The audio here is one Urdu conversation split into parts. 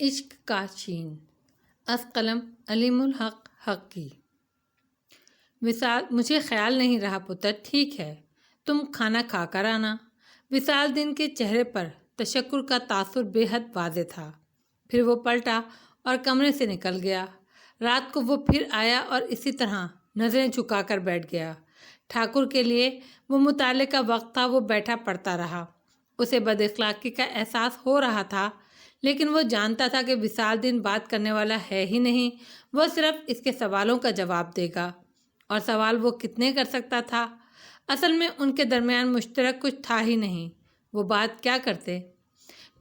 عشق کا چین از قلم علیم الحق حقی۔ وصال مجھے خیال نہیں رہا پتر، ٹھیک ہے تم کھانا کھا کر آنا۔ وصال دین کے چہرے پر تشکر کا تاثر بے حد واضح تھا۔ پھر وہ پلٹا اور کمرے سے نکل گیا۔ رات کو وہ پھر آیا اور اسی طرح نظریں جھکا کر بیٹھ گیا۔ ٹھاکر کے لیے وہ مطالعے کا وقت تھا، وہ بیٹھا پڑھتا رہا۔ اسے بد اخلاقی کا احساس ہو رہا تھا، لیکن وہ جانتا تھا کہ وصال دین بات کرنے والا ہے ہی نہیں، وہ صرف اس کے سوالوں کا جواب دے گا، اور سوال وہ کتنے کر سکتا تھا؟ اصل میں ان کے درمیان مشترک کچھ تھا ہی نہیں، وہ بات کیا کرتے؟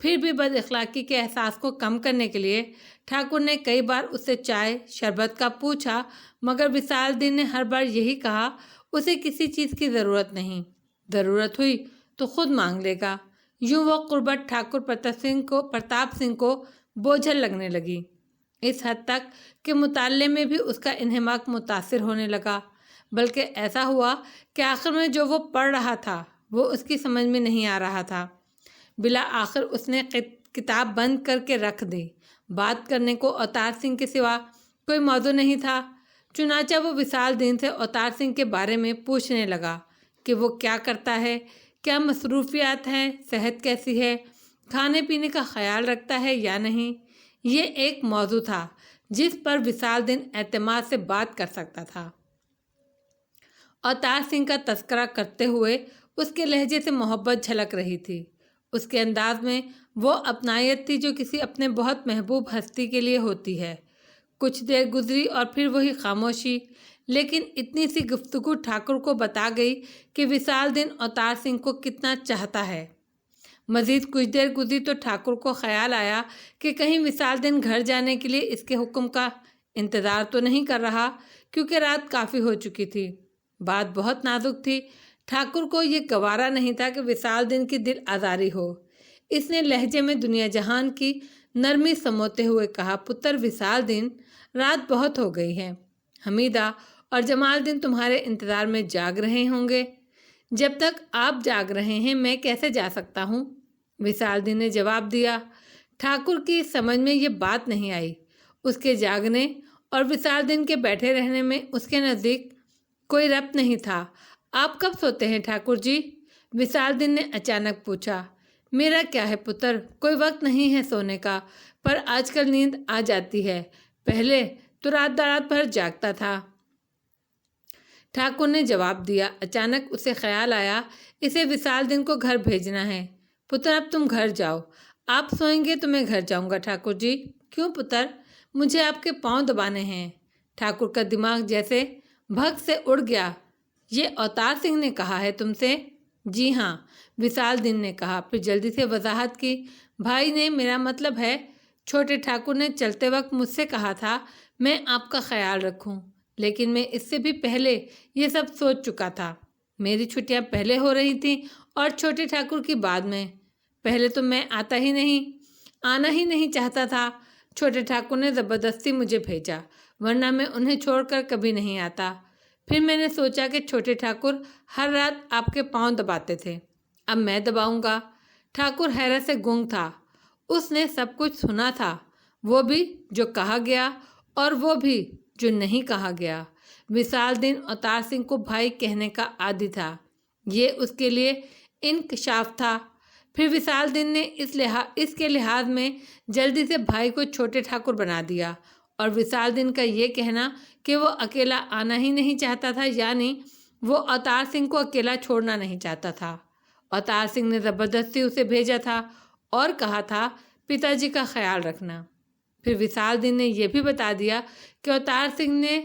پھر بھی بد اخلاقی کے احساس کو کم کرنے کے لیے ٹھاکر نے کئی بار اس سے چائے شربت کا پوچھا، مگر وصال دین نے ہر بار یہی کہا اسے کسی چیز کی ضرورت نہیں، ضرورت ہوئی تو خود مانگ لے گا۔ یوں وہ قربت ٹھاکر پرتاپ سنگھ کو بوجھل لگنے لگی، اس حد تک کہ مطالعے میں بھی اس کا انہماک متاثر ہونے لگا۔ بلکہ ایسا ہوا کہ آخر میں جو وہ پڑھ رہا تھا وہ اس کی سمجھ میں نہیں آ رہا تھا۔ بالآخر اس نے کتاب بند کر کے رکھ دی۔ بات کرنے کو اوتار سنگھ کے سوا کوئی موضوع نہیں تھا، چنانچہ وہ وصال دین سے اوتار سنگھ کے بارے میں پوچھنے لگا کہ وہ کیا کرتا ہے، کیا مصروفیات ہیں، صحت کیسی ہے، کھانے پینے کا خیال رکھتا ہے یا نہیں۔ یہ ایک موضوع تھا جس پر وصال دین اعتماد سے بات کر سکتا تھا۔ اوتار سنگھ کا تذکرہ کرتے ہوئے اس کے لہجے سے محبت جھلک رہی تھی، اس کے انداز میں وہ اپنائیت تھی جو کسی اپنے بہت محبوب ہستی کے لیے ہوتی ہے۔ کچھ دیر گزری اور پھر وہی خاموشی، لیکن اتنی سی گفتگو ٹھاکر کو بتا گئی کہ وصال دین اوتار سنگھ کو کتنا چاہتا ہے۔ مزید کچھ دیر گزری تو ٹھاکر کو خیال آیا کہ کہیں وصال دین گھر جانے کے لیے اس کے حکم کا انتظار تو نہیں کر رہا، کیونکہ رات کافی ہو چکی تھی۔ بات بہت نازک تھی، ٹھاکر کو یہ گوارا نہیں تھا کہ وصال دین کی دل آزاری ہو۔ اس نے لہجے میں دنیا جہان کی نرمی سموتے ہوئے کہا، پتر وصال دین، رات بہت ہو گئی ہے، حمیدہ اور جمال دین تمہارے انتظار میں جاگ رہے ہوں گے۔ جب تک آپ جاگ رہے ہیں میں کیسے جا سکتا ہوں؟ وصال دین نے جواب دیا۔ ٹھاکر کی سمجھ میں یہ بات نہیں آئی۔ اس کے جاگنے اور وصال دین کے بیٹھے رہنے میں اس کے نزدیک کوئی ربط نہیں تھا۔ آپ کب سوتے ہیں ٹھاکر جی؟ وصال دین نے اچانک پوچھا۔ میرا کیا ہے پتر، کوئی وقت نہیں ہے سونے کا، پر آج کل نیند آ جاتی ہے، پہلے تو رات رات بھر جاگتا تھا، ٹھاکر نے جواب دیا۔ اچانک اسے خیال آیا اسے وصال دین کو گھر بھیجنا ہے۔ پتر اب تم گھر جاؤ، آپ سوئیں گے تو میں گھر جاؤں گا ٹھاکر جی۔ کیوں پتر؟ مجھے آپ کے پاؤں دبانے ہیں۔ ٹھاکر کا دماغ جیسے بھگ سے اڑ گیا۔ یہ اوتار سنگھ نے کہا ہے تم سے؟ جی ہاں، وصال دین نے کہا، پھر جلدی سے وضاحت کی۔ بھائی نے، میرا مطلب ہے چھوٹے ٹھاکر نے چلتے وقت مجھ سے کہا تھا میں آپ کا خیال رکھوں، لیکن میں اس سے بھی پہلے یہ سب سوچ چکا تھا۔ میری چھٹیاں پہلے ہو رہی تھیں اور چھوٹے ٹھاکر کی بعد میں۔ پہلے تو میں آنا ہی نہیں چاہتا تھا، چھوٹے ٹھاکر نے زبردستی مجھے بھیجا، ورنہ میں انہیں چھوڑ کر کبھی نہیں آتا۔ پھر میں نے سوچا کہ چھوٹے ٹھاکر ہر رات آپ کے پاؤں دباتے تھے، اب میں دباؤں گا۔ ٹھاکر حیرت سے گنگ تھا، اس نے سب کچھ سنا تھا، وہ بھی جو کہا گیا اور وہ بھی جو نہیں کہا گیا۔ وصال دین اوتار سنگھ کو بھائی کہنے کا عادی تھا، یہ اس کے لیے انکشاف تھا۔ پھر وصال دین نے اس کے لحاظ میں جلدی سے بھائی کو چھوٹے ٹھاکر بنا دیا، اور وصال دین کا یہ کہنا کہ وہ اکیلا آنا ہی نہیں چاہتا تھا، یعنی وہ اوتار سنگھ کو اکیلا چھوڑنا نہیں چاہتا تھا۔ اوتار سنگھ نے زبردستی اسے بھیجا تھا اور کہا تھا پتا جی کا خیال رکھنا۔ پھر وصال دین نے یہ بھی بتا دیا کہ اوتار سنگھ نے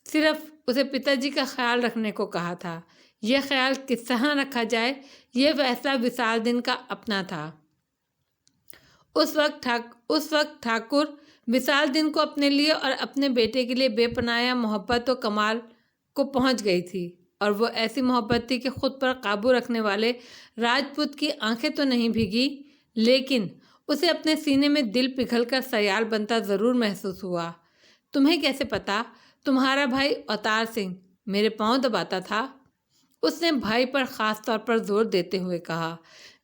صرف اسے پتا جی کا خیال رکھنے کو کہا تھا، یہ خیال کس طرح رکھا جائے یہ فیصلہ وصال دین کا اپنا تھا۔ اس وقت ٹھاکر وصال دین کو اپنے لیے اور اپنے بیٹے کے لیے بے پناہ محبت و کمال کو پہنچ گئی تھی، اور وہ ایسی محبت تھی کہ خود پر قابو رکھنے والے راجپوت کی آنکھیں تو نہیں بھیگی، لیکن اسے اپنے سینے میں دل پگھل کر سیال بنتا ضرور محسوس ہوا۔ تمہیں کیسے پتا تمہارا بھائی اوتار سنگھ میرے پاؤں دباتا تھا؟ اس نے بھائی پر خاص طور پر زور دیتے ہوئے کہا۔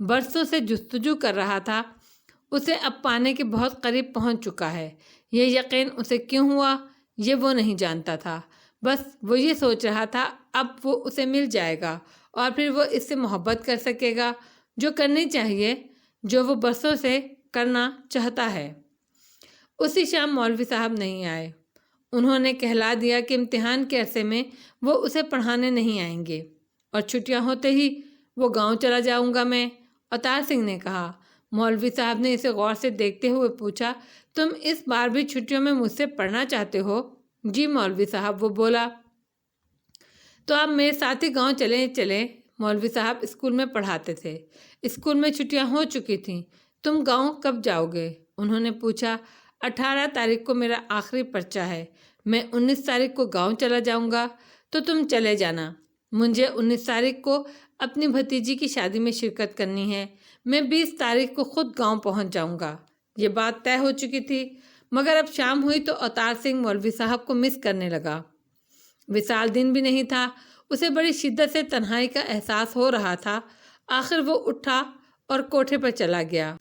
برسوں سے جستجو کر رہا تھا، اسے اب پانے کے بہت قریب پہنچ چکا ہے۔ یہ یقین اسے کیوں ہوا یہ وہ نہیں جانتا تھا، بس وہ یہ سوچ رہا تھا اب وہ اسے مل جائے گا اور پھر وہ اس سے محبت کر سکے گا، جو کرنی چاہیے، جو وہ برسوں سے کرنا چاہتا ہے۔ اسی شام مولوی صاحب نہیں آئے۔ انہوں نے کہلا دیا کہ امتحان کے عرصے میں وہ اسے پڑھانے نہیں آئیں گے اور چھٹیاں ہوتے ہی وہ گاؤں چلا جاؤں گا میں۔ اوتار سنگھ نے کہا۔ مولوی صاحب نے اسے غور سے دیکھتے ہوئے پوچھا، تم اس بار بھی چھٹیوں میں مجھ سے پڑھنا چاہتے ہو؟ جی مولوی صاحب، وہ بولا۔ تو آپ میرے ساتھ ہی گاؤں چلیں۔ مولوی صاحب اسکول میں پڑھاتے تھے۔ اسکول میں چھٹیاں ہو چکی تھیں، تم گاؤں کب جاؤ گے؟ انہوں نے پوچھا۔ 18 تاریخ کو میرا آخری پرچہ ہے، میں 19 تاریخ کو گاؤں چلا جاؤں گا، تو تم چلے جانا۔ مجھے 19 تاریخ کو اپنی بھتیجی کی شادی میں شرکت کرنی ہے، میں 20 تاریخ کو خود گاؤں پہنچ جاؤں گا۔ یہ بات طے ہو چکی تھی، مگر اب شام ہوئی تو اوتار سنگھ مولوی صاحب کو مس کرنے لگا۔ وصال دن بھی نہیں تھا، اسے بڑی شدت سے تنہائی کا احساس ہو رہا تھا۔ آخر وہ اٹھا اور کوٹھے پر چلا گیا۔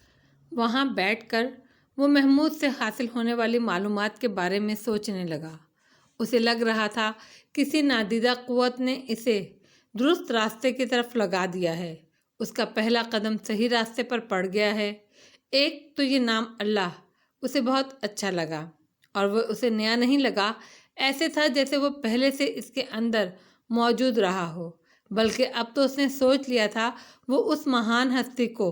وہاں بیٹھ کر وہ محمود سے حاصل ہونے والی معلومات کے بارے میں سوچنے لگا۔ اسے لگ رہا تھا کسی نادیدہ قوت نے اسے درست راستے کی طرف لگا دیا ہے، اس کا پہلا قدم صحیح راستے پر پڑ گیا ہے۔ ایک تو یہ نام اللہ اسے بہت اچھا لگا، اور وہ اسے نیا نہیں لگا، ایسے تھا جیسے وہ پہلے سے اس کے اندر موجود رہا ہو، بلکہ اب تو اس نے سوچ لیا تھا وہ اس مہان ہستی کو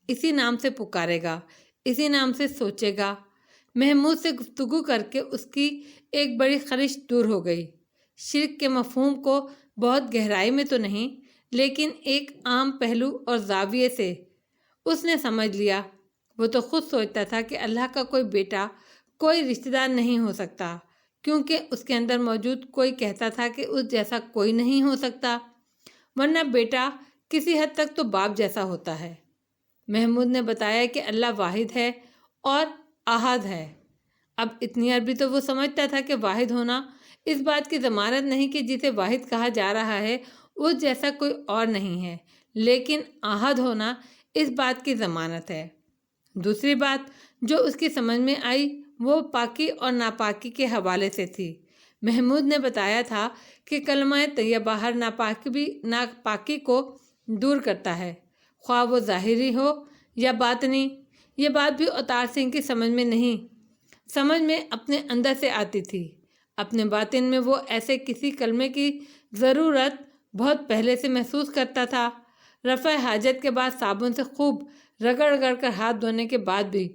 اسی نام سے پکارے گا، اسی نام سے سوچے گا۔ محمود سے گفتگو کر کے اس کی ایک بڑی خرش دور ہو گئی۔ شرک کے مفہوم کو بہت گہرائی میں تو نہیں، لیکن ایک عام پہلو اور زاویے سے اس نے سمجھ لیا۔ وہ تو خود سوچتا تھا کہ اللہ کا کوئی بیٹا، کوئی رشتہ دار نہیں ہو سکتا، کیونکہ اس کے اندر موجود کوئی کہتا تھا کہ اس جیسا کوئی نہیں ہو سکتا، ورنہ بیٹا کسی حد تک تو باپ جیسا ہوتا ہے۔ محمود نے بتایا کہ اللہ واحد ہے اور احد ہے۔ اب اتنی عربی تو وہ سمجھتا تھا کہ واحد ہونا اس بات کی ضمانت نہیں کہ جسے واحد کہا جا رہا ہے اس جیسا کوئی اور نہیں ہے، لیکن احد ہونا اس بات کی ضمانت ہے۔ دوسری بات جو اس کی سمجھ میں آئی وہ پاکی اور ناپاکی کے حوالے سے تھی۔ محمود نے بتایا تھا کہ کلمہ طیبہ ہر ناپاکی کو دور کرتا ہے، خواہ وہ ظاہری ہو یا باطنی۔ یہ بات بھی اوتار سنگھ کی سمجھ میں اپنے اندر سے آتی تھی۔ اپنے باطن میں وہ ایسے کسی کلمے کی ضرورت بہت پہلے سے محسوس کرتا تھا۔ رفع حاجت کے بعد صابن سے خوب رگڑ رگڑ کر ہاتھ دھونے کے بعد بھی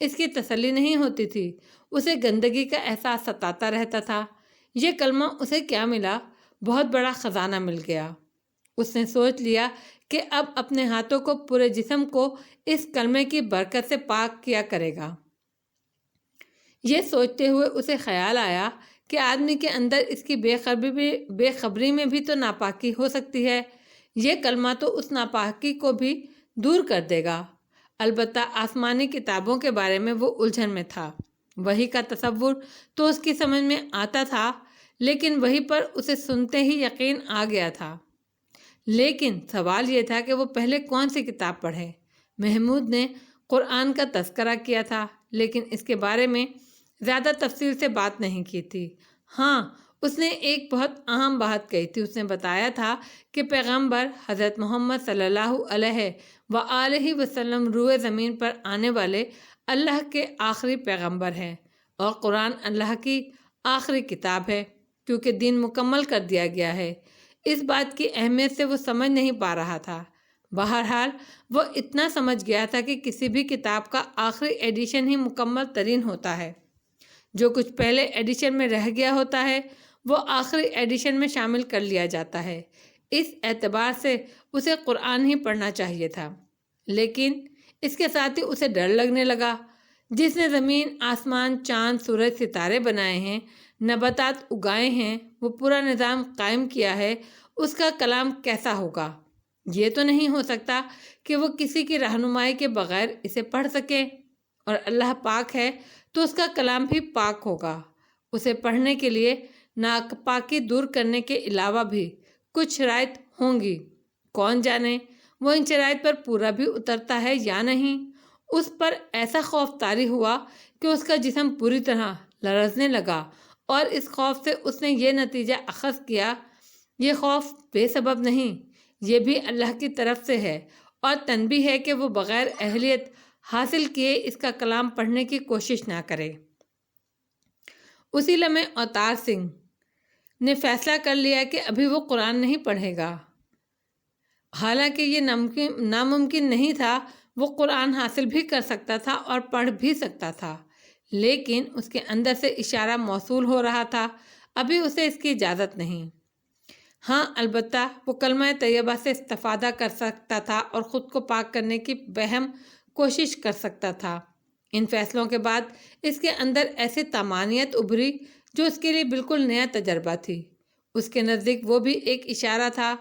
اس کی تسلی نہیں ہوتی تھی، اسے گندگی کا احساس ستاتا رہتا تھا۔ یہ کلمہ اسے کیا ملا؟ بہت بڑا خزانہ مل گیا۔ اس نے سوچ لیا کہ اب اپنے ہاتھوں کو، پورے جسم کو اس کلمے کی برکت سے پاک کیا کرے گا۔ یہ سوچتے ہوئے اسے خیال آیا کہ آدمی کے اندر اس کی بے خبری میں بھی تو ناپاکی ہو سکتی ہے، یہ کلمہ تو اس ناپاکی کو بھی دور کر دے گا۔ البتہ آسمانی کتابوں کے بارے میں وہ الجھن میں تھا۔ وحی کا تصور تو اس کی سمجھ میں آتا تھا، لیکن وحی پر اسے سنتے ہی یقین آ گیا تھا۔ لیکن سوال یہ تھا کہ وہ پہلے کون سی کتاب پڑھے۔ محمود نے قرآن کا تذکرہ کیا تھا، لیکن اس کے بارے میں زیادہ تفصیل سے بات نہیں کی تھی۔ ہاں، اس نے ایک بہت اہم بات کہی تھی۔ اس نے بتایا تھا کہ پیغمبر حضرت محمد صلی اللہ علیہ وآلہ وسلم روئے زمین پر آنے والے اللہ کے آخری پیغمبر ہیں، اور قرآن اللہ کی آخری کتاب ہے، کیونکہ دین مکمل کر دیا گیا ہے۔ اس بات کی اہمیت سے وہ سمجھ نہیں پا رہا تھا۔ بہرحال وہ اتنا سمجھ گیا تھا کہ کسی بھی کتاب کا آخری ایڈیشن ہی مکمل ترین ہوتا ہے۔ جو کچھ پہلے ایڈیشن میں رہ گیا ہوتا ہے وہ آخری ایڈیشن میں شامل کر لیا جاتا ہے۔ اس اعتبار سے اسے قرآن ہی پڑھنا چاہیے تھا، لیکن اس کے ساتھ ہی اسے ڈر لگنے لگا۔ جس نے زمین، آسمان، چاند، سورج، ستارے بنائے ہیں، نباتات اگائے ہیں، وہ پورا نظام قائم کیا ہے، اس کا کلام کیسا ہوگا؟ یہ تو نہیں ہو سکتا کہ وہ کسی کی رہنمائی کے بغیر اسے پڑھ سکے، اور اللہ پاک ہے تو اس کا کلام بھی پاک ہوگا۔ اسے پڑھنے کے لیے ناپاکی دور کرنے کے علاوہ بھی کچھ شرائط ہوں گی۔ کون جانے وہ ان شرائط پر پورا بھی اترتا ہے یا نہیں۔ اس پر ایسا خوف طاری ہوا کہ اس کا جسم پوری طرح لرزنے لگا، اور اس خوف سے اس نے یہ نتیجہ اخذ کیا، یہ خوف بے سبب نہیں، یہ بھی اللہ کی طرف سے ہے، اور تنبیہ ہے کہ وہ بغیر اہلیت حاصل کیے اس کا کلام پڑھنے کی کوشش نہ کرے۔ اسی لمحے اوتار سنگھ نے فیصلہ کر لیا کہ ابھی وہ قرآن نہیں پڑھے گا۔ حالانکہ یہ ناممکن نہیں تھا، وہ قرآن حاصل بھی کر سکتا تھا اور پڑھ بھی سکتا تھا، لیکن اس کے اندر سے اشارہ موصول ہو رہا تھا، ابھی اسے اس کی اجازت نہیں۔ ہاں، البتہ وہ کلمہ طیبہ سے استفادہ کر سکتا تھا اور خود کو پاک کرنے کی بہم کوشش کر سکتا تھا۔ ان فیصلوں کے بعد اس کے اندر ایسی طمانینت ابھری جو اس کے لیے بالکل نیا تجربہ تھی۔ اس کے نزدیک وہ بھی ایک اشارہ تھا،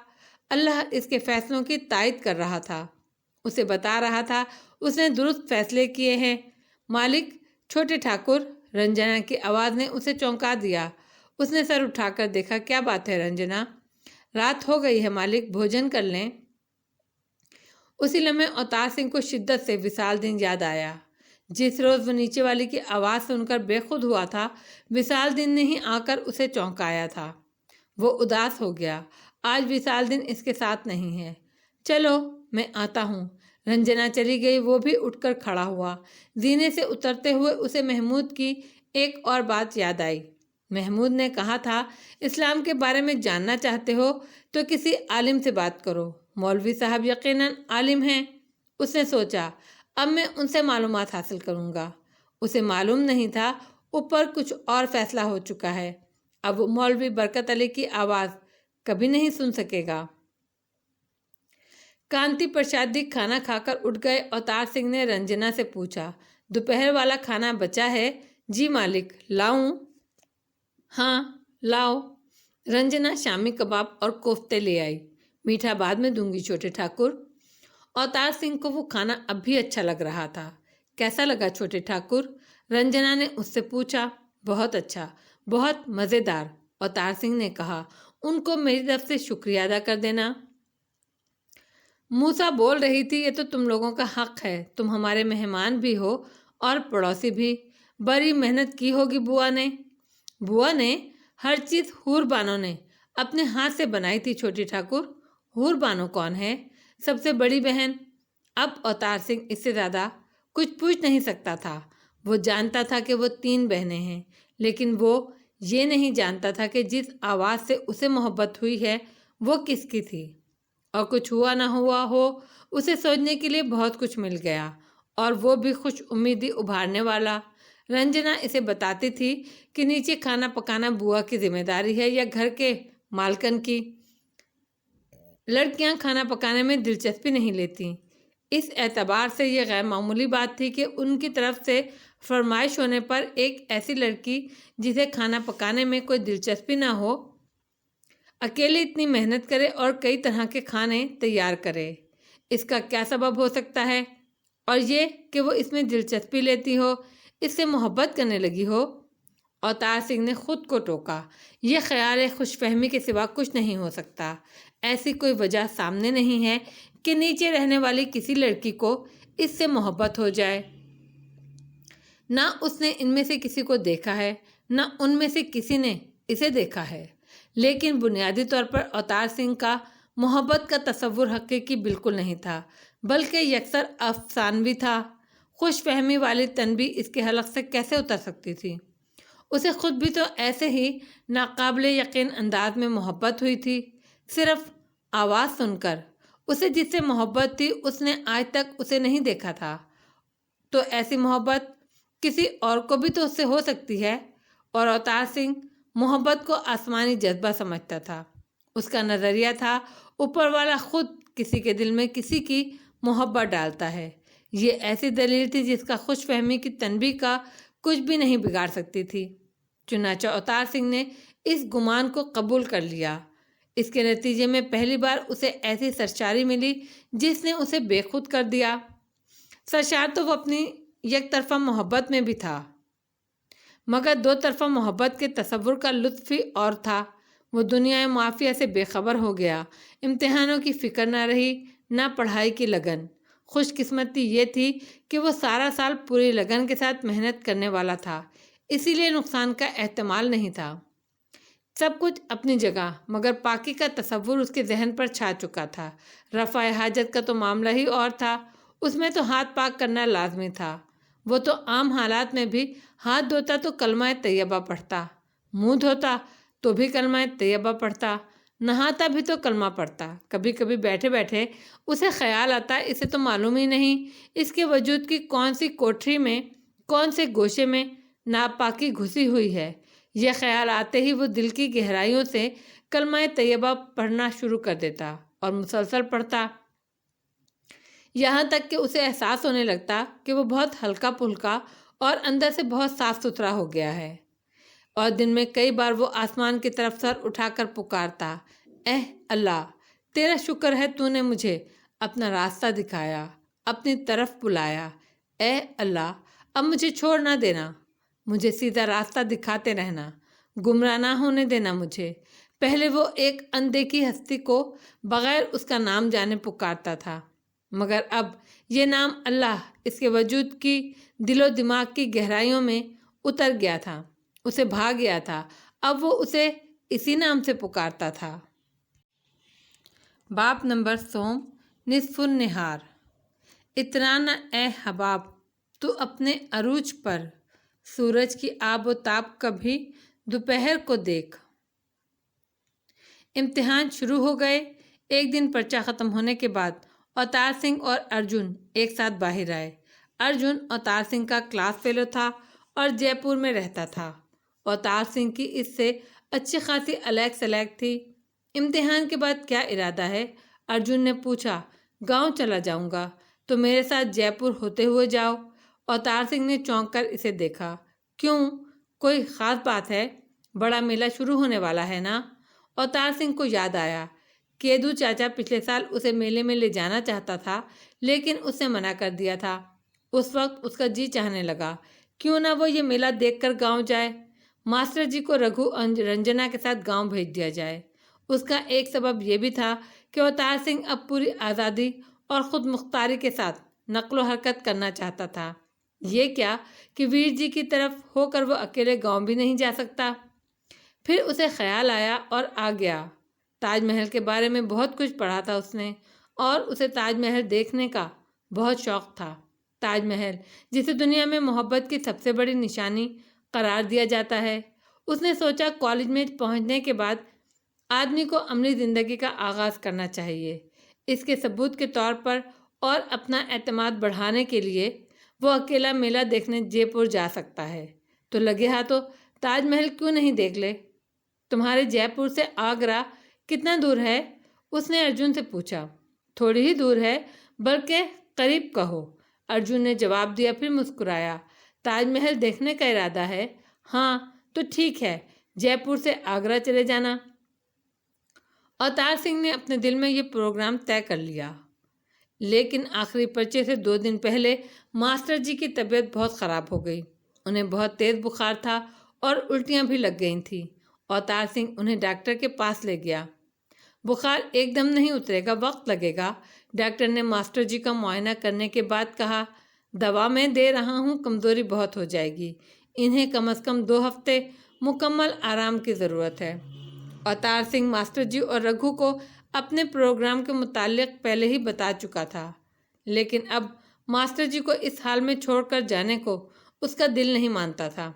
اللہ اس کے فیصلوں کی تائید کر رہا تھا، اسے بتا رہا تھا اس نے درست فیصلے کیے ہیں۔ مالک چھوٹے ٹھاکر، رنجنا کی آواز نے اسے چونکا دیا۔ اس نے سر اٹھا کر دیکھا۔ کیا بات ہے رنجنا؟ رات ہو گئی ہے مالک، بھوجن کر لیں۔ اسی لمحے اوتار سنگھ کو شدت سے وصال دن یاد آیا۔ جس روز وہ نیچے والی کی آواز سن کر بے خود ہوا تھا، وصال دن نے ہی آ کر اسے چونکایا تھا۔ وہ اداس ہو گیا، آج وصال دن اس کے ساتھ نہیں ہے۔ چلو میں آتا ہوں۔ رنجنا چلی گئی، وہ بھی اٹھ کر کھڑا ہوا۔ زینے سے اترتے ہوئے اسے محمود کی ایک اور بات یاد آئی۔ محمود نے کہا تھا اسلام کے بارے میں جاننا چاہتے ہو تو کسی عالم سے بات کرو، مولوی صاحب یقیناً عالم ہیں۔ اس نے سوچا اب میں ان سے معلومات حاصل کروں گا۔ اسے معلوم نہیں تھا اوپر کچھ اور فیصلہ ہو چکا ہے، اب وہ مولوی برکت علی کی آواز کبھی نہیں سن سکے گا۔ کانتی پرساد جی کھانا کھا کر اٹھ گئے۔ اوتار سنگھ نے رنجنا سے پوچھا، دوپہر والا کھانا بچا ہے؟ جی مالک، لاؤں؟ ہاں لاؤ۔ رنجنا شامی کباب اور کوفتے لے آئی۔ میٹھا بعد میں دوں گی چھوٹے ٹھاکر۔ اوتار سنگھ کو وہ کھانا اب بھی اچھا لگ رہا تھا۔ کیسا لگا چھوٹے ٹھاکر؟ رنجنا نے اس سے پوچھا۔ بہت اچھا، بہت مزیدار، اوتار سنگھ نے کہا۔ ان کو میری طرف سے شکریہ ادا کر دینا۔ موسیٰ بول رہی تھی یہ تو تم لوگوں کا حق ہے، تم ہمارے مہمان بھی ہو اور پڑوسی بھی۔ بڑی محنت کی ہوگی بوا نے۔ بوا نے ہر چیز حور بانو نے اپنے ہاتھ سے بنائی تھی چھوٹی ٹھاکر۔ حور بانو کون ہے؟ سب سے بڑی بہن۔ اب اوتار سنگھ اس سے زیادہ کچھ پوچھ نہیں سکتا تھا۔ وہ جانتا تھا کہ وہ 3 بہنیں ہیں، لیکن وہ یہ نہیں جانتا تھا کہ جس آواز سے اسے محبت ہوئی ہے وہ کس کی تھی۔ اور کچھ ہوا نہ ہوا ہو، اسے سوچنے کے لیے بہت کچھ مل گیا، اور وہ بھی خوش امیدی ابھارنے والا۔ رنجنا اسے بتاتی تھی کہ نیچے کھانا پکانا بوا کی ذمہ داری ہے یا گھر کے مالکن کی۔ لڑکیاں کھانا پکانے میں دلچسپی نہیں لیتی۔ اس اعتبار سے یہ غیر معمولی بات تھی کہ ان کی طرف سے فرمائش ہونے پر ایک ایسی لڑکی جسے کھانا پکانے میں کوئی دلچسپی نہ ہو، اکیلے اتنی محنت کرے اور کئی طرح کے کھانے تیار کرے۔ اس کا کیا سبب ہو سکتا ہے؟ اور یہ کہ وہ اس میں دلچسپی لیتی ہو، اس سے محبت کرنے لگی ہو۔ اوتار سنگھ نے خود کو ٹوکا۔ یہ خیال خوش فہمی کے سوا کچھ نہیں ہو سکتا۔ ایسی کوئی وجہ سامنے نہیں ہے کہ نیچے رہنے والی کسی لڑکی کو اس سے محبت ہو جائے۔ نہ اس نے ان میں سے کسی کو دیکھا ہے، نہ ان میں سے کسی نے اسے دیکھا ہے، لیکن بنیادی طور پر اوتار سنگھ کا محبت کا تصور حقیقی بالکل نہیں تھا، بلکہ یکسر افسانوی تھا۔ خوش فہمی والی تنبیہ اس کے حلق سے کیسے اتر سکتی تھی؟ اسے خود بھی تو ایسے ہی ناقابل یقین انداز میں محبت ہوئی تھی، صرف آواز سن کر۔ اسے جس سے محبت تھی اس نے آج تک اسے نہیں دیکھا تھا، تو ایسی محبت کسی اور کو بھی تو اس سے ہو سکتی ہے۔ اور اوتار سنگھ محبت کو آسمانی جذبہ سمجھتا تھا۔ اس کا نظریہ تھا اوپر والا خود کسی کے دل میں کسی کی محبت ڈالتا ہے۔ یہ ایسی دلیل تھی جس کا خوش فہمی کی تنبیہ کا کچھ بھی نہیں بگاڑ سکتی تھی۔ چنانچہ اوتار سنگھ نے اس گمان کو قبول کر لیا۔ اس کے نتیجے میں پہلی بار اسے ایسی سرشاری ملی جس نے اسے بے خود کر دیا۔ سرشار تو وہ اپنی یک طرفہ محبت میں بھی تھا، مگر 2 طرفہ محبت کے تصور کا لطف ہی اور تھا۔ وہ دنیا معافیہ سے بے خبر ہو گیا، امتحانوں کی فکر نہ رہی، نہ پڑھائی کی لگن۔ خوش قسمتی یہ تھی کہ وہ سارا سال پوری لگن کے ساتھ محنت کرنے والا تھا، اسی لیے نقصان کا احتمال نہیں تھا۔ سب کچھ اپنی جگہ، مگر پاکی کا تصور اس کے ذہن پر چھا چکا تھا۔ رفع حاجت کا تو معاملہ ہی اور تھا، اس میں تو ہاتھ پاک کرنا لازمی تھا۔ وہ تو عام حالات میں بھی ہاتھ دھوتا تو کلمہ طیبہ پڑھتا، منہ دھوتا تو بھی کلمہ طیبہ پڑھتا، نہاتا بھی تو کلمہ پڑھتا۔ کبھی کبھی بیٹھے بیٹھے اسے خیال آتا، اسے تو معلوم ہی نہیں اس کے وجود کی کون سی کوٹری میں، کون سے گوشے میں ناپاکی گھسی ہوئی ہے۔ یہ خیال آتے ہی وہ دل کی گہرائیوں سے کلمہ طیبہ پڑھنا شروع کر دیتا اور مسلسل پڑھتا، یہاں تک کہ اسے احساس ہونے لگتا کہ وہ بہت ہلکا پھلکا اور اندر سے بہت صاف ستھرا ہو گیا ہے۔ اور دن میں کئی بار وہ آسمان کی طرف سر اٹھا کر پکارتا، اے اللہ، تیرا شکر ہے تو نے مجھے اپنا راستہ دکھایا، اپنی طرف بلایا۔ اے اللہ، اب مجھے چھوڑ نہ دینا، مجھے سیدھا راستہ دکھاتے رہنا، گمراہ نہ ہونے دینا مجھے۔ پہلے وہ ایک اندیکھی ہستی کو بغیر اس کا نام جانے پکارتا تھا، مگر اب یہ نام اللہ اس کے وجود کی دل و دماغ کی گہرائیوں میں اتر گیا تھا، اسے بھا گیا تھا۔ اب وہ اسے اسی نام سے پکارتا تھا۔ باب نمبر 100، نصف النہار۔ اتنا نہ اے حباب تو اپنے عروج پر، سورج کی آب و تاب کبھی دوپہر کو دیکھ۔ امتحان شروع ہو گئے۔ ایک دن پرچہ ختم ہونے کے بعد اوتار سنگھ اور ارجن ایک ساتھ باہر آئے۔ ارجن اوتار سنگھ کا کلاس فیلو تھا اور جے پور میں رہتا تھا۔ اوتار سنگھ کی اس سے اچھی خاصی الیک سلیک تھی۔ امتحان کے بعد کیا ارادہ ہے؟ ارجن نے پوچھا۔ گاؤں چلا جاؤں گا، تو میرے ساتھ جے پور ہوتے ہوئے جاؤ۔ اوتار سنگھ نے چونک کر اسے دیکھا۔ کیوں، کوئی خاص بات ہے؟ بڑا میلہ شروع ہونے والا ہے نا؟ اوتار سنگھ کو یاد آیا، کیدو چاچا پچھلے سال اسے میلے میں لے جانا چاہتا تھا، لیکن اس نے منع کر دیا تھا۔ اس وقت اس کا جی چاہنے لگا کیوں نہ وہ یہ میلہ دیکھ کر گاؤں جائے۔ ماسٹر جی کو رگھو رنجنا کے ساتھ گاؤں بھیج دیا جائے۔ اس کا ایک سبب یہ بھی تھا کہ اوتار سنگھ اب پوری آزادی اور خود مختاری کے ساتھ نقل و حرکت کرنا چاہتا تھا۔ یہ کیا کہ ویر جی کی طرف ہو کر وہ اکیلے گاؤں بھی نہیں جا سکتا۔ پھر اسے خیال آیا اور آ گیا۔ تاج محل کے بارے میں بہت کچھ پڑھا تھا اس نے، اور اسے تاج محل دیکھنے کا بہت شوق تھا۔ تاج محل جسے دنیا میں محبت کی سب سے بڑی نشانی قرار دیا جاتا ہے۔ اس نے سوچا کالج میں پہنچنے کے بعد آدمی کو عملی زندگی کا آغاز کرنا چاہیے۔ اس کے ثبوت کے طور پر اور اپنا اعتماد بڑھانے کے لیے وہ اکیلا میلہ دیکھنے جے پور جا سکتا ہے، تو لگے ہاتھوں تاج محل کیوں نہیں دیکھ لے؟ تمہارے جے پور سے آگرہ کتنا دور ہے؟ اس نے ارجن سے پوچھا۔ تھوڑی ہی دور ہے، بلکہ قریب کہو، ارجن نے جواب دیا، پھر مسکرایا۔ تاج محل دیکھنے کا ارادہ ہے؟ ہاں، تو ٹھیک ہے، جے پور سے آگرہ چلے جانا۔ اوتار سنگھ نے اپنے دل میں یہ پروگرام طے کر لیا، لیکن آخری پرچے سے 2 دن پہلے ماسٹر جی کی طبیعت بہت خراب ہو گئی۔ انہیں بہت تیز بخار تھا اور الٹیاں بھی لگ گئی تھیں۔ اوتار سنگھ انہیں ڈاکٹر کے پاس لے گیا۔ بخار ایک دم نہیں اترے گا، وقت لگے گا، ڈاکٹر نے ماسٹر جی کا معائنہ کرنے کے بعد کہا۔ دوا میں دے رہا ہوں، کمزوری بہت ہو جائے گی، انہیں کم از کم 2 ہفتے مکمل آرام کی ضرورت ہے۔ اوتار سنگھ ماسٹر جی اور رگھو کو اپنے پروگرام کے متعلق پہلے ہی بتا چکا تھا، لیکن اب ماسٹر جی کو اس حال میں چھوڑ کر جانے کو اس کا دل نہیں مانتا تھا۔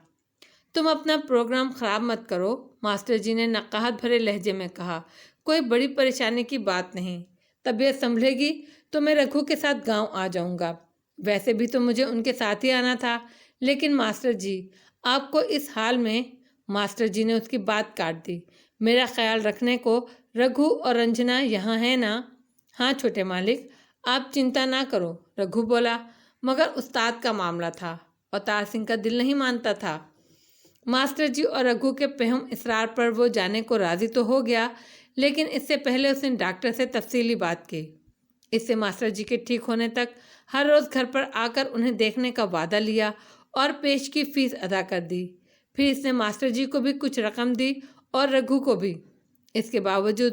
تم اپنا پروگرام خراب مت کرو، ماسٹر جی نے نقاہت بھرے لہجے میں کہا۔ کوئی بڑی پریشانی کی بات نہیں، طبیعت سنبھلے گی تو میں رگھو کے ساتھ گاؤں آ جاؤں گا۔ ویسے بھی تو مجھے ان کے ساتھ ہی آنا تھا، لیکن ماسٹر جی آپ کو اس حال میں، ماسٹر جی نے اس کی بات کاٹ دی، میرا خیال رکھنے کو رگھو اور رنجنا یہاں ہے نا؟ ہاں چھوٹے مالک، آپ چنتا نہ کرو، رگھو بولا، مگر استاد کا معاملہ تھا، اوتار سنگھ کا دل نہیں مانتا تھا۔ ماسٹر جی اور رگھو کے پہم اصرار پر وہ جانے کو راضی تو ہو گیا، لیکن اس سے پہلے اس نے ڈاکٹر سے تفصیلی بات کی۔ اس سے ماسٹر جی کے ٹھیک ہونے تک ہر روز گھر پر آ کر انہیں دیکھنے کا وعدہ لیا اور پیش کی فیس ادا کر دی۔ پھر اس نے ماسٹر جی کو بھی کچھ رقم دی اور رگھو کو بھی۔ اس کے باوجود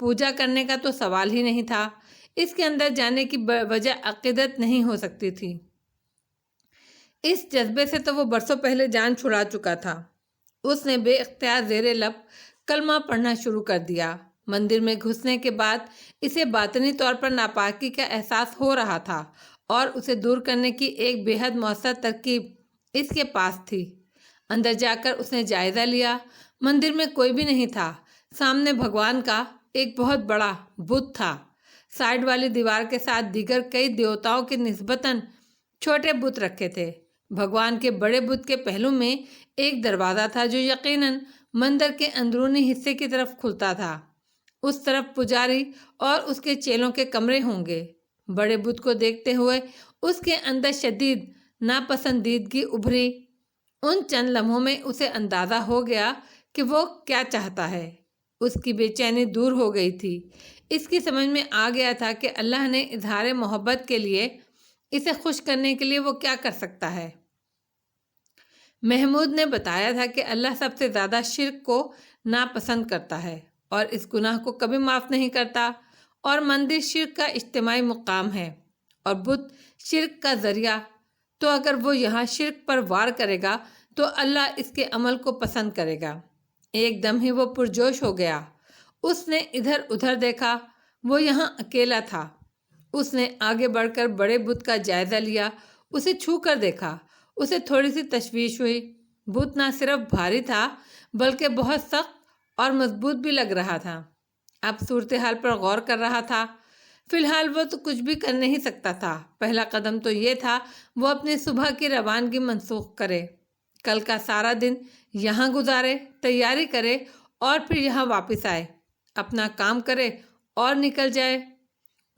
پوجا کرنے کا تو سوال ہی نہیں تھا۔ اس کے اندر جانے کی وجہ عقیدت نہیں ہو سکتی تھی۔ اس جذبے سے تو وہ برسوں پہلے جان چھڑا چکا تھا۔ اس نے بے اختیار زیر لب کلمہ پڑھنا شروع کر دیا۔ مندر میں گھسنے کے بعد اسے باطنی طور پر ناپاکی کا احساس ہو رہا تھا اور اسے دور کرنے کی ایک بے حد مؤثر ترکیب اس کے پاس تھی۔ اندر جا کر اس نے جائزہ لیا۔ مندر میں کوئی بھی نہیں تھا۔ سامنے بھگوان کا ایک بہت بڑا بت تھا۔ سائیڈ والی دیوار کے ساتھ دیگر کئی دیوتاؤں کے نسبتاً چھوٹے بت رکھے تھے۔ بھگوان کے بڑے بت کے پہلو میں ایک دروازہ تھا جو یقیناً مندر کے اندرونی حصے کی طرف کھلتا تھا۔ اس طرف پجاری اور اس کے چیلوں کے کمرے ہوں گے۔ بڑے بت کو دیکھتے ہوئے اس کے اندر شدید ناپسندیدگی ابھری۔ ان چند لمحوں میں اسے اندازہ ہو گیا کہ وہ کیا چاہتا ہے۔ اس کی بے چینی دور ہو گئی تھی۔ اس کی سمجھ میں آ گیا تھا کہ اللہ نے اظہار محبت کے لیے اسے خوش کرنے کے لیے وہ کیا کر سکتا ہے۔ محمود نے بتایا تھا کہ اللہ سب سے زیادہ شرک کو ناپسند کرتا ہے اور اس گناہ کو کبھی معاف نہیں کرتا، اور مندر شرک کا اجتماعی مقام ہے اور بت شرک کا ذریعہ۔ تو اگر وہ یہاں شرک پر وار کرے گا تو اللہ اس کے عمل کو پسند کرے گا۔ ایک دم ہی وہ پرجوش ہو گیا۔ اس نے ادھر ادھر دیکھا، وہ یہاں اکیلا تھا۔ اس نے آگے بڑھ کر بڑے بت کا جائزہ لیا، اسے چھو کر دیکھا۔ اسے تھوڑی سی تشویش ہوئی۔ بت نہ صرف بھاری تھا بلکہ بہت سخت اور مضبوط بھی لگ رہا تھا۔ اب صورتحال پر غور کر رہا تھا۔ فی الحال وہ تو کچھ بھی کر نہیں سکتا تھا۔ پہلا قدم تو یہ تھا وہ اپنی صبح کی روانگی منسوخ کرے، کل کا سارا دن یہاں گزارے، تیاری کرے اور پھر یہاں واپس آئے، اپنا کام کرے اور نکل جائے۔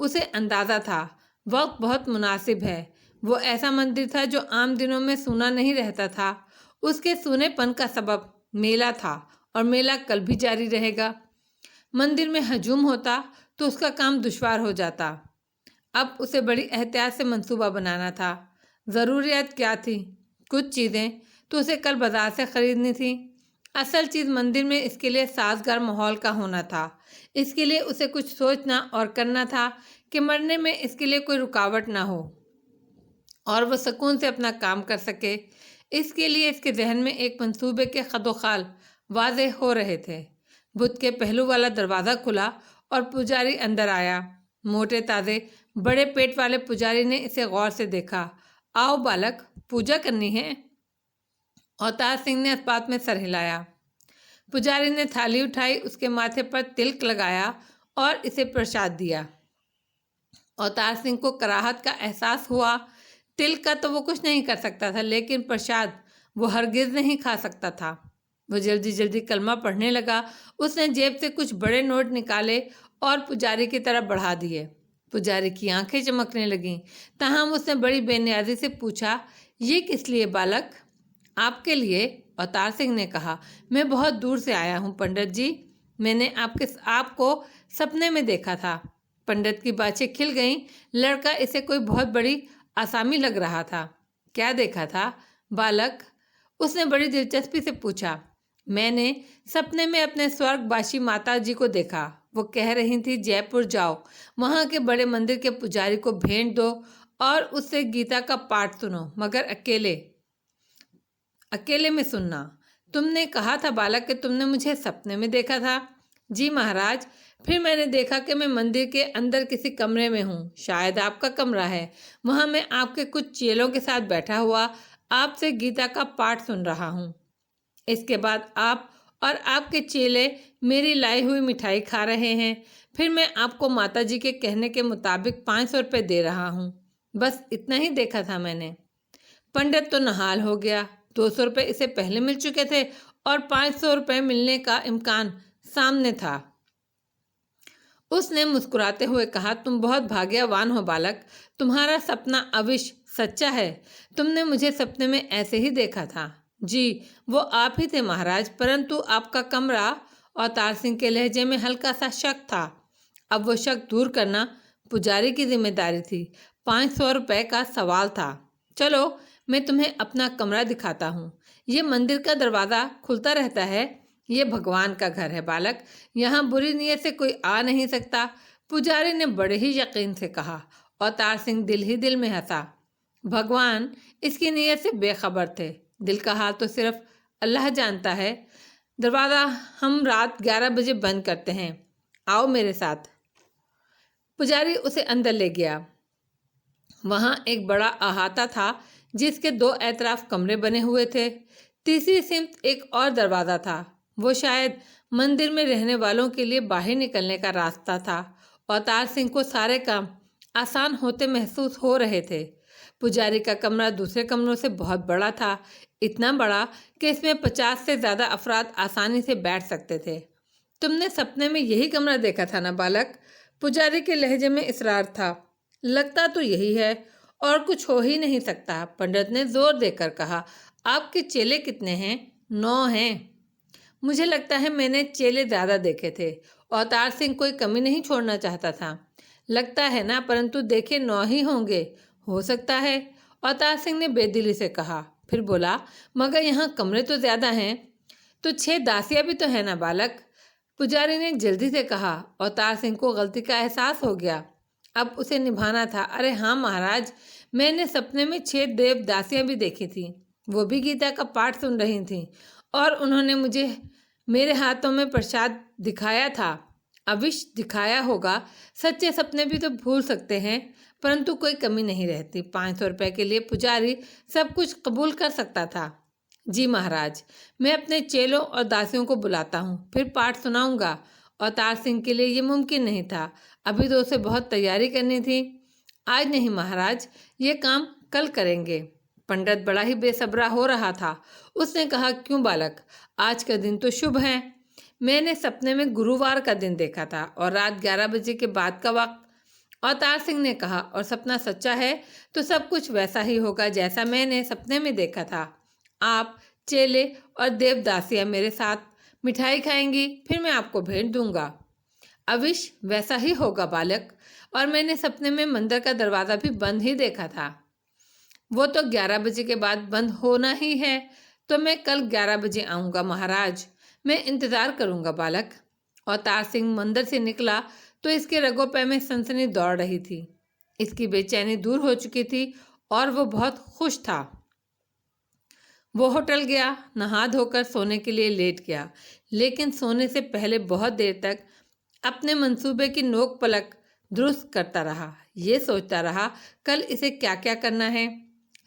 اسے اندازہ تھا وقت بہت مناسب ہے۔ وہ ایسا مندر تھا جو عام دنوں میں سونا نہیں رہتا تھا۔ اس کے سونے پن کا سبب میلہ تھا اور میلہ کل بھی جاری رہے گا۔ مندر میں ہجوم ہوتا تو اس کا کام دشوار ہو جاتا۔ اب اسے بڑی احتیاط سے منصوبہ بنانا تھا۔ ضروریات کیا تھی؟ کچھ چیزیں تو اسے کل بازار سے خریدنی تھی۔ اصل چیز مندر میں اس کے لیے سازگار ماحول کا ہونا تھا۔ اس کے لیے اسے کچھ سوچنا اور کرنا تھا کہ مرنے میں اس کے لیے کوئی رکاوٹ نہ ہو اور وہ سکون سے اپنا کام کر سکے۔ اس کے لیے اس کے ذہن میں ایک منصوبے کے خد و خال واضح ہو رہے تھے۔ بت کے پہلو والا دروازہ کھلا اور پجاری اندر آیا۔ موٹے تازے بڑے پیٹ والے پجاری نے اسے غور سے دیکھا۔ آؤ بالک، پوجا کرنی ہے؟ اوتار سنگھ نے اس بات میں سر ہلایا۔ پجاری نے تھالی اٹھائی، اس کے ماتھے پر تلک لگایا اور اسے پرساد دیا۔ اوتار سنگھ کو کراہت کا احساس ہوا۔ تلک کا تو وہ کچھ نہیں کر سکتا تھا، لیکن پرساد وہ ہرگز نہیں کھا سکتا تھا۔ وہ جلدی جلدی کلمہ پڑھنے لگا۔ اس نے جیب سے کچھ بڑے نوٹ نکالے اور پجاری کی طرف بڑھا دیے۔ پجاری کی آنکھیں چمکنے لگیں، تاہم اس نے بڑی بے نیازی سے پوچھا، یہ کس لیے بالک؟ آپ کے لیے، اوتار سنگھ نے کہا۔ میں بہت دور سے آیا ہوں پنڈت جی، میں نے آپ کو سپنے میں دیکھا تھا۔ پنڈت کی باتیں کھل گئیں۔ لڑکا اسے کوئی بہت بڑی آسامی لگ رہا تھا۔ کیا دیکھا تھا بالک؟ اس نے بڑی دلچسپی سے پوچھا۔ میں نے سپنے میں اپنے سورگ باشی ماتا جی کو دیکھا۔ وہ کہہ رہی تھی جے پور جاؤ، وہاں کے بڑے مندر کے پجاری کو بھیٹ دو اور اس سے گیتا کا پاٹھ سنو، مگر اکیلے میں سننا۔ تم نے کہا تھا بالک کہ تم نے مجھے سپنے میں دیکھا تھا؟ جی مہاراج، پھر میں نے دیکھا کہ میں مندر کے اندر کسی کمرے میں ہوں، شاید آپ کا کمرہ ہے۔ وہاں میں آپ کے کچھ چیلوں کے ساتھ بیٹھا ہوا آپ سے گیتا کا پاٹھ سن رہا ہوں۔ اس کے بعد آپ اور آپ کے چیلے میری لائی ہوئی مٹھائی کھا رہے ہیں۔ پھر میں آپ کو ماتا جی کے کہنے کے مطابق 500 روپے دے رہا ہوں۔ بس اتنا ہی دیکھا تھا میں نے۔ پنڈت تو نہال ہو گیا۔ 200 روپے اسے پہلے مل چکے تھے اور 500 روپے ملنے کا امکان سامنے تھا۔ اس نے مسکراتے ہوئے کہا، تم بہت بھاگیاوان ہو بالک، تمہارا سپنا اوش سچا ہے۔ تم نے مجھے سپنے میں ایسے ہی دیکھا تھا؟ جی وہ آپ ہی تھے مہاراج، پرنتو آپ کا کمرہ۔ اوتار سنگھ کے لہجے میں ہلکا سا شک تھا۔ اب وہ شک دور کرنا پجاری کی ذمہ داری تھی۔ 500 روپے کا سوال تھا۔ چلو میں تمہیں اپنا کمرہ دکھاتا ہوں۔ یہ مندر کا دروازہ کھلتا رہتا ہے، یہ بھگوان کا گھر ہے بالک، یہاں بری نیت سے کوئی آ نہیں سکتا، پجاری نے بڑے ہی یقین سے کہا۔ اوتار سنگھ دل ہی دل میں ہنسا۔ بھگوان اس کی نیت سے بے خبر تھے، دل کا حال تو صرف اللہ جانتا ہے۔ دروازہ ہم رات 11 بجے بند کرتے ہیں، آؤ میرے ساتھ۔ پجاری اسے اندر لے گیا۔ وہاں ایک بڑا احاطہ تھا جس کے 2 اطراف کمرے بنے ہوئے تھے۔ تیسری سمت ایک اور دروازہ تھا، وہ شاید مندر میں رہنے والوں کے لیے باہر نکلنے کا راستہ تھا۔ اوتار سنگھ کو سارے کام آسان ہوتے محسوس ہو رہے تھے۔ پجاری کا کمرہ دوسرے کمروں سے بہت بڑا تھا، اتنا بڑا کہ اس میں 50 سے زیادہ افراد آسانی سے بیٹھ سکتے تھے۔ تم نے سپنے میں یہی کمرہ دیکھا تھا نا بالک؟ پجاری کے لہجے میں اصرار تھا۔ لگتا تو یہی ہے، اور کچھ ہو ہی نہیں سکتا، پنڈت نے زور دے کر کہا۔ آپ کے چیلے کتنے ہیں؟ 9 ہیں۔ مجھے لگتا ہے میں نے چیلے زیادہ دیکھے تھے۔ اوتار سنگھ کوئی کمی نہیں چھوڑنا چاہتا تھا۔ لگتا ہے نا، پرنتو دیکھے 9 ہی ہوں گے، ہو سکتا ہے، اوتار سنگھ نے بے دلی سے کہا۔ پھر بولا، مگر یہاں کمرے تو زیادہ ہیں، تو 6 داسیاں بھی تو ہیں نا بالک؟ پجاری نے جلدی سے کہا۔ اوتار سنگھ کو غلطی کا احساس ہو گیا، اب اسے نبھانا تھا۔ ارے ہاں مہاراج، میں نے سپنے میں 6 دیو داسیاں بھی دیکھی تھیں، وہ بھی گیتا کا پاٹھ سن رہی تھیں، اور انہوں نے مجھے میرے ہاتھوں میں پرساد دکھایا تھا۔ اوش دکھایا ہوگا، سچے سپنے بھی تو بھول سکتے ہیں، پرنتو کوئی کمی نہیں رہتی۔ 500 روپے کے لیے پجاری سب کچھ قبول کر سکتا تھا۔ جی مہاراج، میں اپنے چیلوں اور داسیوں کو بلاتا ہوں، پھر پاٹھ سناؤں گا۔ اوتار سنگھ کے لیے یہ ممکن نہیں تھا، ابھی تو اسے بہت تیاری کرنی تھی۔ آج نہیں مہاراج، یہ کام کل کریں گے۔ پنڈت بڑا ہی بے صبرا ہو رہا تھا۔ اس نے کہا، کیوں بالک؟ آج کا دن تو شبھ ہے، میں نے سپنے میں گرووار کا دن دیکھا تھا، اور رات 11 بجے کے بعد کا وقت۔ اوتار سنگھ نے کہا، اور سپنا سچا ہے تو سب کچھ ویسا ہی ہوگا جیسا میں نے سپنے میں دیکھا تھا۔ آپ، چیلے اور دیو داسیاں میرے ساتھ مٹھائی کھائیں گی، پھر میں آپ کو بھیج دوں گا۔ اوش ویسا ہی ہوگا بالک، اور میں نے سپنے میں مندر کا دروازہ بھی بند ہی دیکھا تھا۔ وہ تو 11 بجے کے بعد بند ہونا ہی ہے، تو میں کل 11 بجے آؤں گا مہاراج، میں انتظار کروں گا بالک۔ اوتار سنگھ مندر سے نکلا تو اس کے رگوں پہ میں سنسنی دوڑ رہی تھی، اس کی بے چینی دور ہو چکی تھی، اور وہ بہت خوش تھا۔ وہ ہوٹل گیا، نہا دھو کر سونے کے لیے لیٹ گیا، لیکن سونے سے پہلے بہت دیر تک اپنے منصوبے کی نوک پلک درست کرتا رہا، یہ سوچتا رہا کل اسے کیا کیا کرنا ہے۔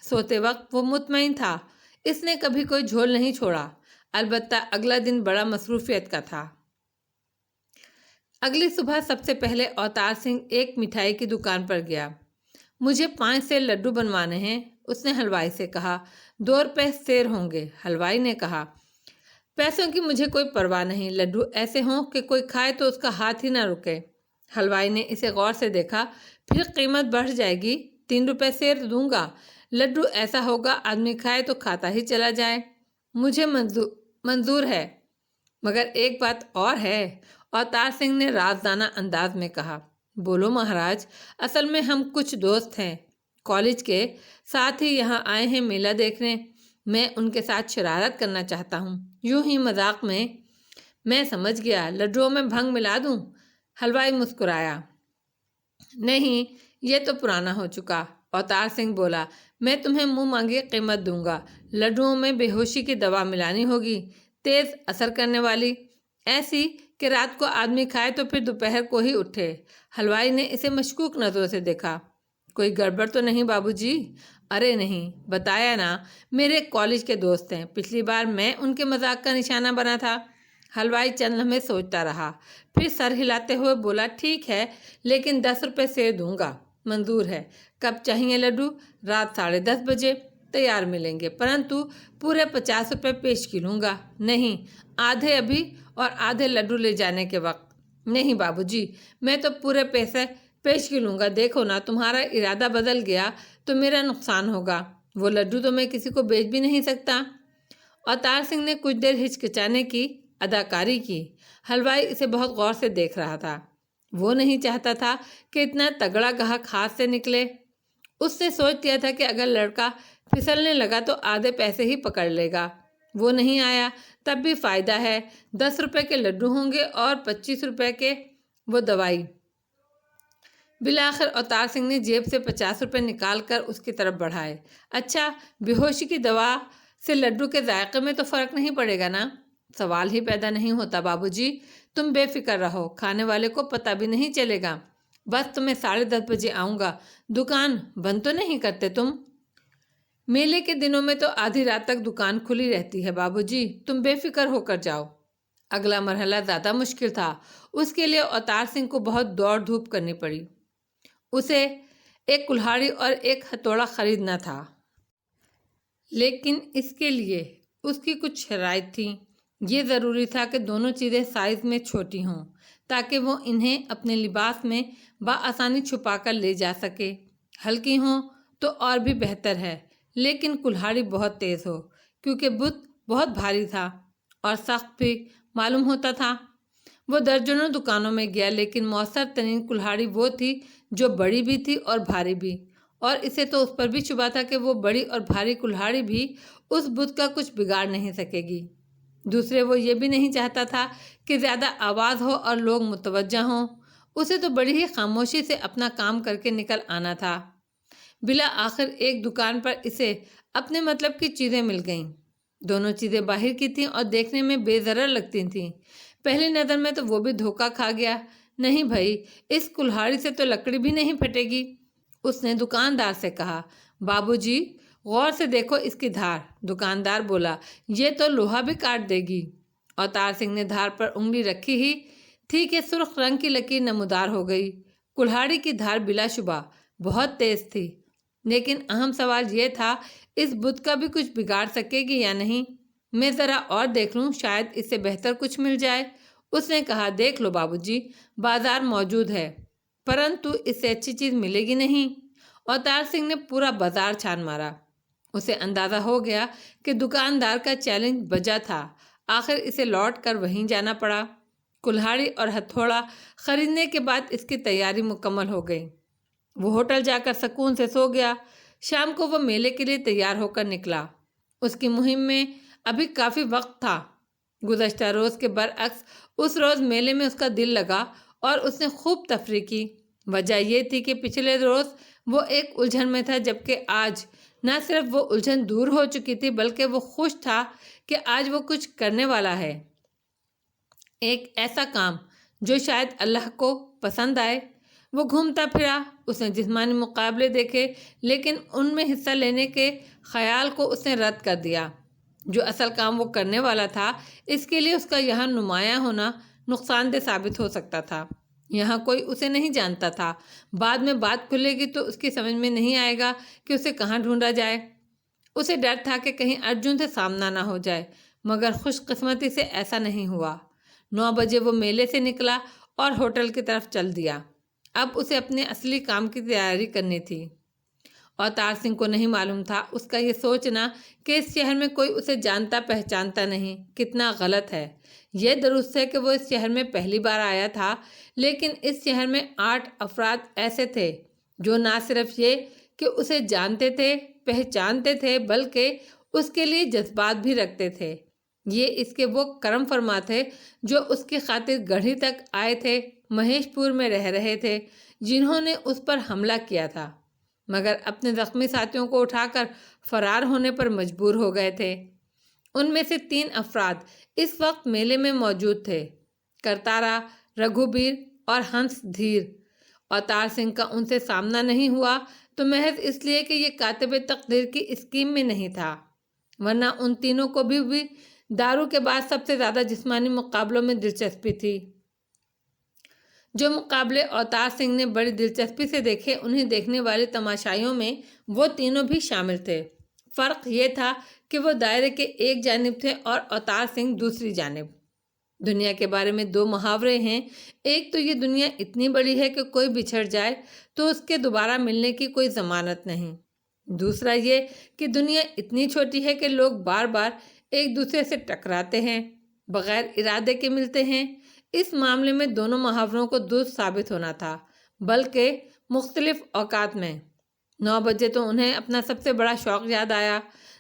سوتے وقت وہ مطمئن تھا، اس نے کبھی کوئی جھول نہیں چھوڑا، البتہ اگلا دن بڑا مصروفیت کا تھا۔ اگلی صبح سب سے پہلے اوتار سنگھ ایک مٹھائی کی دکان پر گیا۔ مجھے 5 سیر لڈو بنوانے ہیں، اس نے حلوائی سے کہا۔ 2 روپے سیر ہوں گے، حلوائی نے کہا۔ پیسوں کی مجھے کوئی پرواہ نہیں، لڈو ایسے ہوں کہ کوئی کھائے تو اس کا ہاتھ ہی نہ رکے۔ حلوائی نے اسے غور سے دیکھا۔ پھر قیمت بڑھ جائے گی، 3 روپے سیر دوں گا۔ لڈو ایسا ہوگا آدمی کھائے تو کھاتا ہی چلا جائے۔ مجھے منظور ہے، مگر ایک بات اور ہے، اوتار سنگھ نے رازدانہ انداز میں کہا۔ بولو مہاراج، اصل میں ہم کچھ دوست ہیں کالج کے، ساتھ ہی یہاں آئے ہیں میلہ دیکھنے، میں ان کے ساتھ شرارت کرنا چاہتا ہوں، یوں ہی مذاق میں۔ میں سمجھ گیا، لڈوؤں میں بھنگ ملا دوں؟ حلوائی مسکرایا۔ نہیں، یہ تو پرانا ہو چکا۔ اوتار سنگھ بولا، میں تمہیں منہ مانگی قیمت دوں گا۔ لڈوؤں میں بے ہوشی کی دوا ملانی ہوگی، تیز اثر کرنے والی، ایسی کہ رات کو آدمی کھائے تو پھر دوپہر کو ہی اٹھے۔ حلوائی نے اسے مشکوک نظروں سے دیکھا۔ کوئی گڑبڑ تو نہیں بابو جی؟ ارے نہیں، بتایا نا، میرے کالج کے دوست ہیں، پچھلی بار میں ان کے مذاق کا نشانہ بنا تھا۔ حلوائی چند لمحے سوچتا رہا، پھر سر ہلاتے ہوئے بولا، ٹھیک ہے، لیکن 10 روپے سیر دوں گا، منظور ہے۔ کب چاہیے لڈو؟ رات 10:30 بجے تیار ملیں گے، پرنتو پورے 50 روپے پیشگی لوں گا۔ نہیں، آدھے ابھی اور آدھے لڈو لے جانے کے وقت۔ نہیں بابو جی، میں تو پورے پیسے پیشگی لوں گا، دیکھو نا، تمہارا ارادہ بدل گیا تو میرا نقصان ہوگا، وہ لڈو تو میں کسی کو بیچ بھی نہیں سکتا۔ اوتار سنگھ نے کچھ دیر ہچکچانے کی اداکاری کی۔ حلوائی اسے بہت غور سے دیکھ رہا تھا، وہ نہیں چاہتا تھا کہ اتنا تگڑا گاہک ہاتھ سے نکلے۔ اس نے سوچ لیا تھا کہ اگر لڑکا پھسلنے لگا تو آدھے پیسے ہی پکڑ لے گا، وہ نہیں آیا تب بھی فائدہ ہے، 10 روپے کے لڈو ہوں گے اور 25 روپے کے وہ دوائی۔ بالآخر اوتار سنگھ نے جیب سے 50 روپے نکال کر اس کی طرف بڑھائے۔ اچھا، بے ہوشی کی دوا سے لڈو کے ذائقے میں تو فرق نہیں پڑے گا نا؟ سوال ہی پیدا نہیں ہوتا بابو جی، تم بے فکر رہو، کھانے والے کو پتہ بھی نہیں چلے گا۔ بس تمہیں 10:30 بجے آؤں گا، دکان بند تو نہیں کرتے تم؟ میلے کے دنوں میں تو آدھی رات تک دکان کھلی رہتی ہے بابو جی، تم بے فکر ہو کر جاؤ۔ اگلا مرحلہ زیادہ مشکل تھا، اس کے لیے اوتار سنگھ کو بہت دوڑ دھوپ کرنی پڑی۔ اسے ایک کلہاڑی اور ایک ہتھوڑا خریدنا تھا، لیکن اس کے لیے اس کی کچھ شرائط تھیں۔ یہ ضروری تھا کہ دونوں چیزیں سائز میں چھوٹی ہوں تاکہ وہ انہیں اپنے لباس میں بآسانی چھپا کر لے جا سکے۔ ہلکی ہوں تو اور بھی بہتر ہے، لیکن کلہاڑی بہت تیز ہو، کیونکہ بت بہت بھاری تھا اور سخت بھی معلوم ہوتا تھا۔ وہ درجنوں دکانوں میں گیا، لیکن مؤثر ترین کلہاڑی وہ تھی جو بڑی بھی تھی اور بھاری بھی، اور اسے تو اس پر بھی شبہ تھا کہ وہ بڑی اور بھاری کلہاڑی بھی اس بت کا کچھ بگاڑ نہیں سکے گی۔ دوسرے، وہ یہ بھی نہیں چاہتا تھا کہ زیادہ آواز ہو اور لوگ متوجہ ہوں۔ اسے تو بڑی ہی خاموشی سے اپنا کام کر کے نکل آنا تھا۔ بالآخر ایک دکان پر اسے اپنے مطلب کی چیزیں مل گئیں۔ دونوں چیزیں باہر کی تھیں اور دیکھنے میں بے ضرر لگتی تھیں۔ پہلی نظر میں تو وہ بھی دھوکہ کھا گیا۔ نہیں بھائی، اس کلہاڑی سے تو لکڑی بھی نہیں پھٹے گی۔ اس نے دکاندار سے کہا، بابو جی غور سے دیکھو اس کی دھار۔ دکاندار بولا، یہ تو لوہا بھی کاٹ دے گی۔ اوتار سنگھ نے دھار پر انگلی رکھی ہی تھی کہ سرخ رنگ کی لکیر نمودار ہو گئی۔ کلہاڑی کی دھار بلا شبہ بہت تیز تھی، لیکن اہم سوال یہ تھا، اس بت کا بھی کچھ بگاڑ سکے گی یا نہیں؟ میں ذرا اور دیکھ لوں، شاید اس سے بہتر کچھ مل جائے۔ اس نے کہا، دیکھ لو بابو جی، بازار موجود ہے، پرنتو اس سے اچھی چیز ملے گی نہیں۔ اوتار سنگھ نے پورا بازار چھان مارا۔ اسے اندازہ ہو گیا کہ دکاندار کا چیلنج بجا تھا۔ آخر اسے لوٹ کر وہیں جانا پڑا۔ کلہاڑی اور ہتھوڑا خریدنے کے بعد اس کی تیاری مکمل ہو گئی۔ وہ ہوٹل جا کر سکون سے سو گیا۔ شام کو وہ میلے کے لیے تیار ہو کر نکلا۔ اس کی مہم میں ابھی کافی وقت تھا۔ گزشتہ روز کے برعکس اس روز میلے میں اس کا دل لگا اور اس نے خوب تفریح کی۔ وجہ یہ تھی کہ پچھلے روز وہ ایک الجھن میں تھا، جبکہ آج نہ صرف وہ الجھن دور ہو چکی تھی بلکہ وہ خوش تھا کہ آج وہ کچھ کرنے والا ہے، ایک ایسا کام جو شاید اللہ کو پسند آئے۔ وہ گھومتا پھرا، اس نے جسمانی مقابلے دیکھے، لیکن ان میں حصہ لینے کے خیال کو اس نے رد کر دیا۔ جو اصل کام وہ کرنے والا تھا، اس کے لیے اس کا یہاں نمایاں ہونا نقصان دہ ثابت ہو سکتا تھا۔ یہاں کوئی اسے نہیں جانتا تھا، بعد میں بات کھلے گی تو اس کی سمجھ میں نہیں آئے گا کہ اسے کہاں ڈھونڈا جائے۔ اسے ڈر تھا کہ کہیں ارجن سے سامنا نہ ہو جائے، مگر خوش قسمتی سے ایسا نہیں ہوا۔ 9 بجے وہ میلے سے نکلا اور ہوٹل کی طرف چل دیا۔ اب اسے اپنے اصلی کام کی تیاری کرنی تھی۔ اوتار سنگھ کو نہیں معلوم تھا اس کا یہ سوچنا کہ اس شہر میں کوئی اسے جانتا پہچانتا نہیں کتنا غلط ہے۔ یہ درست ہے کہ وہ اس شہر میں پہلی بار آیا تھا، لیکن اس شہر میں 8 افراد ایسے تھے جو نہ صرف یہ کہ اسے جانتے تھے پہچانتے تھے بلکہ اس کے لیے جذبات بھی رکھتے تھے۔ یہ اس کے وہ کرم فرما تھے جو اس کی خاطر گڑھی تک آئے تھے، مہیش پور میں رہ رہے تھے، جنہوں نے اس پر حملہ کیا تھا، مگر اپنے زخمی ساتھیوں کو اٹھا کر فرار ہونے پر مجبور ہو گئے تھے۔ ان میں سے 3 افراد اس وقت میلے میں موجود تھے، کرتارا، رگھوبیر اور ہنس دھیر۔ اوتار سنگھ کا ان سے سامنا نہیں ہوا تو محض اس لیے کہ یہ کاتب تقدیر کی اسکیم میں نہیں تھا، ورنہ ان تینوں کو بھی دارو کے بعد سب سے زیادہ جسمانی مقابلوں میں دلچسپی تھی۔ جو مقابلے اوتار سنگھ نے بڑی دلچسپی سے دیکھے، انہیں دیکھنے والے تماشائیوں میں وہ تینوں بھی شامل تھے۔ فرق یہ تھا کہ وہ دائرے کے ایک جانب تھے اور اوتار سنگھ دوسری جانب۔ دنیا کے بارے میں 2 محاورے ہیں، ایک تو یہ دنیا اتنی بڑی ہے کہ کوئی بچھڑ جائے تو اس کے دوبارہ ملنے کی کوئی ضمانت نہیں، دوسرا یہ کہ دنیا اتنی چھوٹی ہے کہ لوگ بار بار ایک دوسرے سے ٹکراتے ہیں، بغیر ارادے کے ملتے ہیں۔ اس معاملے میں دونوں محاوروں کو درست ثابت ہونا تھا، بلکہ مختلف اوقات میں۔ 9 بجے تو انہیں اپنا سب سے بڑا شوق یاد آیا۔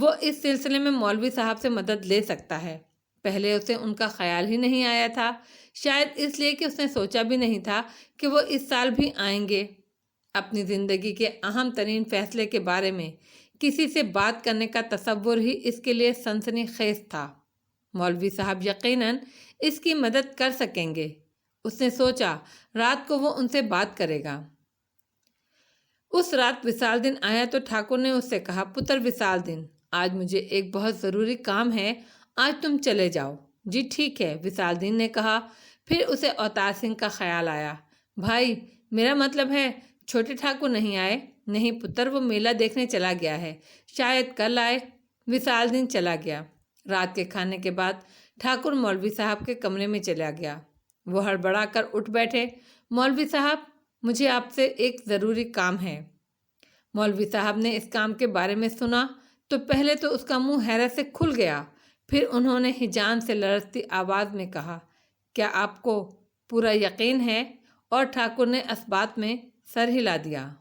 وہ اس سلسلے میں مولوی صاحب سے مدد لے سکتا ہے۔ پہلے اسے ان کا خیال ہی نہیں آیا تھا، شاید اس لیے کہ اس نے سوچا بھی نہیں تھا کہ وہ اس سال بھی آئیں گے۔ اپنی زندگی کے اہم ترین فیصلے کے بارے میں کسی سے بات کرنے کا تصور ہی اس کے لیے سنسنی خیز تھا۔ مولوی صاحب یقیناً اس کی مدد کر سکیں گے۔ اس نے سوچا رات کو وہ ان سے بات کرے گا۔ اس رات وصال دن آیا تو ٹھاکر نے اس سے کہا، پتر وصال دن، آج مجھے ایک بہت ضروری کام ہے، آج تم چلے جاؤ۔ جی ٹھیک ہے، وصال دن نے کہا۔ پھر اسے اوتار سنگھ کا خیال آیا۔ بھائی، میرا مطلب ہے چھوٹے ٹھاکر نہیں آئے؟ نہیں پتر، وہ میلہ دیکھنے چلا گیا ہے، شاید کل آئے۔ وصال دن چلا گیا۔ رات کے کھانے کے بعد ٹھاکر مولوی صاحب کے کمرے میں چلا گیا۔ وہ ہڑبڑا کر اٹھ بیٹھے۔ مولوی صاحب، مجھے آپ سے ایک ضروری کام ہے۔ مولوی صاحب نے اس کام کے بارے میں سنا تو پہلے تو اس کا منہ حیرت سے کھل گیا، پھر انہوں نے ہیجان سے لرزتی آواز میں کہا، کیا آپ کو پورا یقین ہے؟ اور ٹھاکر نے اس بات میں سر ہلا دیا۔